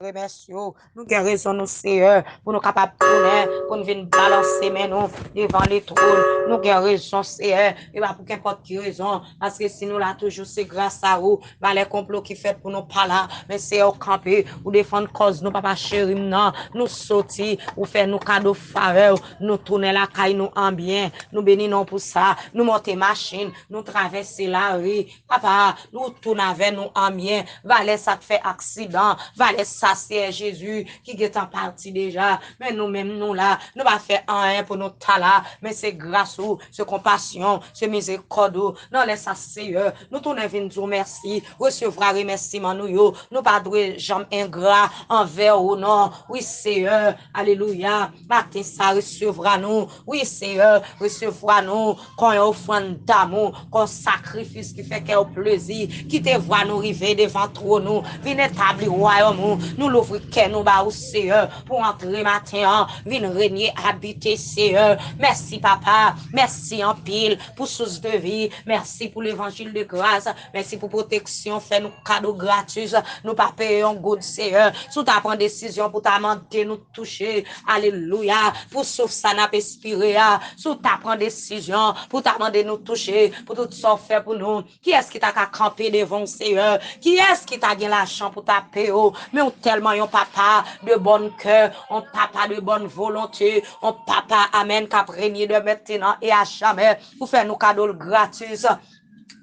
remercions, nous guérissons nous, Seigneur, pour nous capables de tourner, pour nous venir balancer mais nous devant les trônes. Nous guérissons, Seigneur, et pas pour qu'importe qui raison, parce que si nous là toujours, c'est grâce à vous, bah, les complots qui fait pour nous pas là, mais c'est au camper, ou défendre cause, nous papa chéri, non, nous sortir, ou faire nous cadeaux faveur, nous tourner la caille, nous en bien, nous bénissons pour ça, nous monter machine, nous traverser la rue, papa, nous tourner avec nous en bien, valet ça fait accident, valet ça c'est Jésus qui est en partie déjà, mais nous-mêmes nous là, nous va faire un pour nous là, mais c'est grâce ou, c'est compassion, c'est miséricorde, non laisse ça Seigneur, nous tournons venir dire merci, recevoir remerciement nous pas doué jamais ingrat envers ou non, oui Seigneur, alléluia, matin ça recevra nous, oui Seigneur, recevra nous, quand on offrande d'amour, quand sacrifice qui fait qu'un plaisir, qui te voit nous arriver devant trop nous, venez établir royaume, nous l'ouvrir qu'est nous bas au Seigneur, pour entrer matin, venez régner, habiter Seigneur, merci papa, merci en pile, pour source de vie, merci pour l'évangile de grâce, merci pour protection, fait nous cadeaux gratuits, nous pas payer un good Seigneur, sous ta prendre décision pour t'amender nous toucher, alléluia, pour sauf ça n'a pas expiré, sous ta prendre décision pour t'amender nous toucher, pour tout ça faire pour nous, qui est-ce qui t'a campé devant Seigneur, qui est-ce qui t'a gagné l'argent pour ta paix, mais on tellement un papa de bon cœur, un papa de bonne volonté, un papa, amen, qui a régné de maintenant et à jamais, pour faire nos cadeaux gratuits.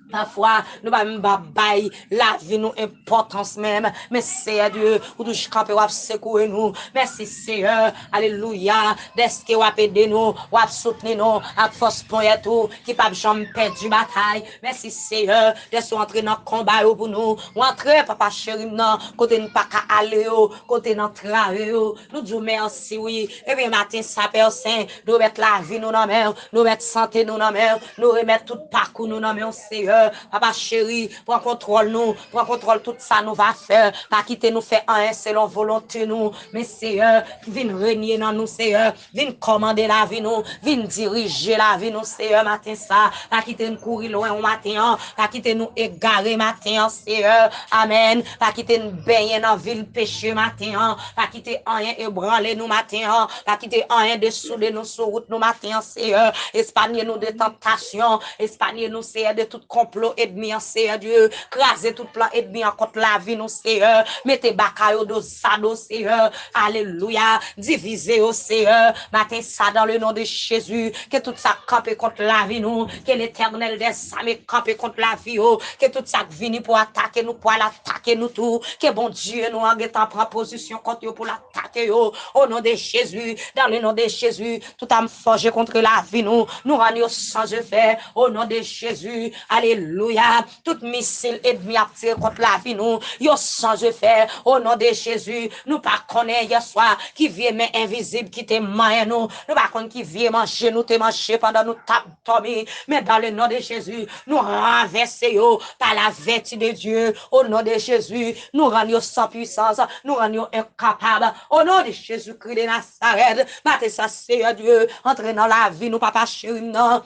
Parfois, nous va même bailler la vie nous importance même. Mais c'est Dieu, ou touche camper ou secouer nous. Merci Seigneur, alléluia. D'est-ce que ou aider nous, ou soutenir nous, à force point tout, qui pas jamais perdre du bataille. Merci Seigneur, d'est-ce entrer dans le combat pour nous. Ou entrer, papa chéri, non, côté nous pas qu'à aller, côté nous travailler. Nous disons merci, oui. Et bien, matin, ça Père Saint, nous mettre la vie nous dans main, nous mettre santé nous dans main, nous remettre tout parcours nous dans main, Seigneur. Papa chéri, prends contrôle nous, prends contrôle tout ça nous va faire, pas quitter nous faire un selon volonté nous, mais Seigneur, viens régner dans nous Seigneur, viens commander la vie nous, viens diriger la vie nous Seigneur matin ça, pas quitter nous courir loin au matin, pas quitter nous égarer matin Seigneur, amen, pas quitter nous baigner dans ville péché matin, pas quitter rien ébranler nous matin, pas quitter rien dessouder nous sur route nous matin Seigneur, épargner nous de tentation, épargner nous Seigneur de toute complot ennemi en Seigneur Dieu, craser tout plan ennemi en contre la vie nous Seigneur, mettez bakayo do sado Seigneur, alléluia, divisez au Seigneur, matin ça dans le nom de Jésus, que tout ça campe contre la vie nous, que l'éternel des armées campe contre la vie, que tout ça vini pour attaquer nous, pour l'attaquer nous tout, que bon Dieu nous en étant prend position contre pour l'attaquer au nom de Jésus, dans le nom de Jésus, tout a forgé contre la vie nous rendons sans effet, au nom de Jésus, alléluia, tout missile ennemi a tiré contre la vie nous, yo sans effet, au nom de Jésus, nous pas connaît hier soir, qui vient mais invisible, qui te mange nous pas connaît qui vient manger nous, te manger pendant nous dormir, mais dans le nom de Jésus, nous renverser yo, par la vertu de Dieu, au nom de Jésus, nous rendons sans puissance, nous rendons incapables, au nom de Jésus-Christ de Nazareth, matin ça c'est Dieu, entrer dans la vie, nous papa chéri, non.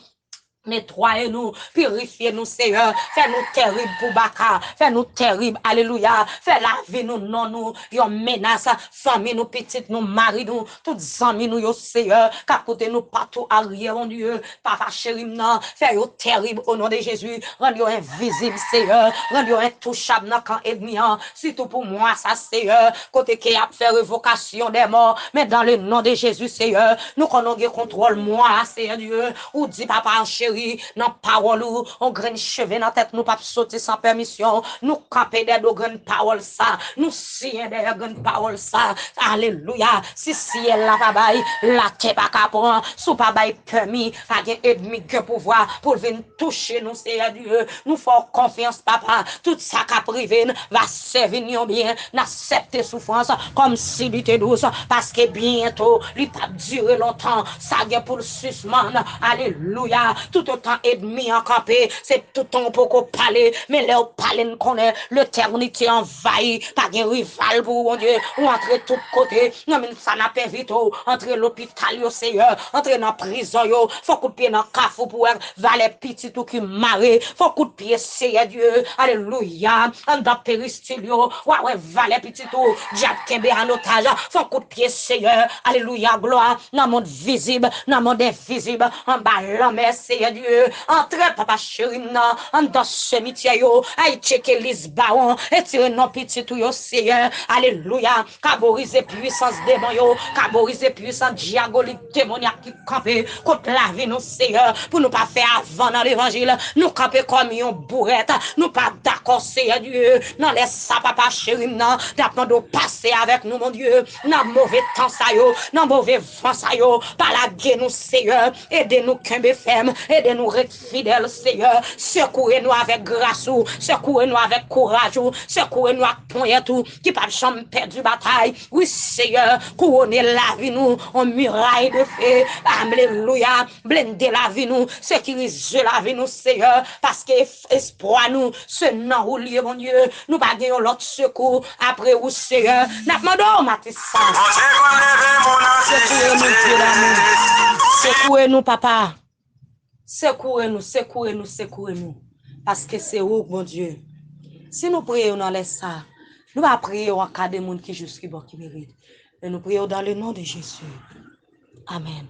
Nettoyez-nous, purifiez-nous, Seigneur. Fais-nous terribles pour Baka. Fais-nous terribles, alléluia. Fais la vie nous, non, nous. Yon menace, famille nous, petite nous, mari nous, toutes amis nous, yo, Seigneur. Capote nous partout, arrière, mon Dieu. Papa chéri, non. Fais-yo terrible au nom de Jésus. Rends-yo invisible, Seigneur. Rends-yo intouchable, non, quand ennemi, surtout pour moi, ça, Seigneur. Côté qui a fait révocation des morts. Mais dans le nom de Jésus, Seigneur, nous connaissons contrôle, moi, Seigneur Dieu. Ou dit, papa, chéri, dans parole ou on graine cheveux dans tête nous pas sauter sans permission nous camper des graine parole ça nous sien des graine parole ça alléluia si ciel la pas bail la terre pas capon sous pas bail permis pas gain ennemi que pouvoir pour venir toucher nous Seigneur Dieu nous faut confiance papa tout ça qu'a privé va servir bien n'accepter souffrance comme si il était douce parce que bientôt il pas durer longtemps ça gain pour le suspendre alléluia tout tout autant ennemi en campé, c'est tout temps pour qu'on parle, mais là, on parle, nous connaît, l'éternité envahie, pas de rival pour mon Dieu, ou entre tous côtés, non, mais ça n'a pas vite, entre l'hôpital, yo, Seigneur, entre dans la prison, yo, faut coup de pied dans le cafou pour valer petit tout qui marre, faut coup de pied, Seigneur Dieu, alléluia, en dans péristyle, yo, ouais, valer petit tout, diable kembe en otage, faut coup de pied, Seigneur, alléluia, gloire, dans le monde visible, dans le monde invisible, en bas l'homme, Seigneur Dieu, entre papa chéri, en dans cimetière, yo, aïe, checker les barons, et tirer non petit tout, yo, Seigneur, alléluia, caboriser puissance démon, yo, caboriser puissance diabolique, démoniaque qui campe, contre la vie, nous, Seigneur, pour nous pas faire avant dans l'évangile, nous camper comme une bourrette, nous pas d'accord, Seigneur Dieu, non, laisse ça, papa chéri, non, d'après de passer avec nous, mon Dieu, non, mauvais temps, ça, yo, non, mauvais vent, ça, yo, par la guerre, nous, Seigneur, aidez-nous, qu'un ferme, aidez-nous, rester fidèles, Seigneur, secourez-nous avec grâce, secourez-nous avec courage, secourez-nous avec poignet, qui pas de chambre perdu bataille, oui, Seigneur, couronnez la vie, nous, en muraille de feu, alléluia, blendez la vie, nous, sécurisez la vie, nous, Seigneur, parce que espoir, nous, ce nom ou lieu, mon Dieu, nous pas gagnons l'autre secours, après, ou Seigneur, n'a demandé, Matissa, secourez-nous, Dieu d'amour, secourez-nous, papa, secourez-nous, secourez-nous, secourez-nous, parce que c'est où, mon Dieu, si nous prions dans les ça, nous pas prier en cas de monde qui juste qui mérite, mais nous prions dans le nom de Jésus. Amen.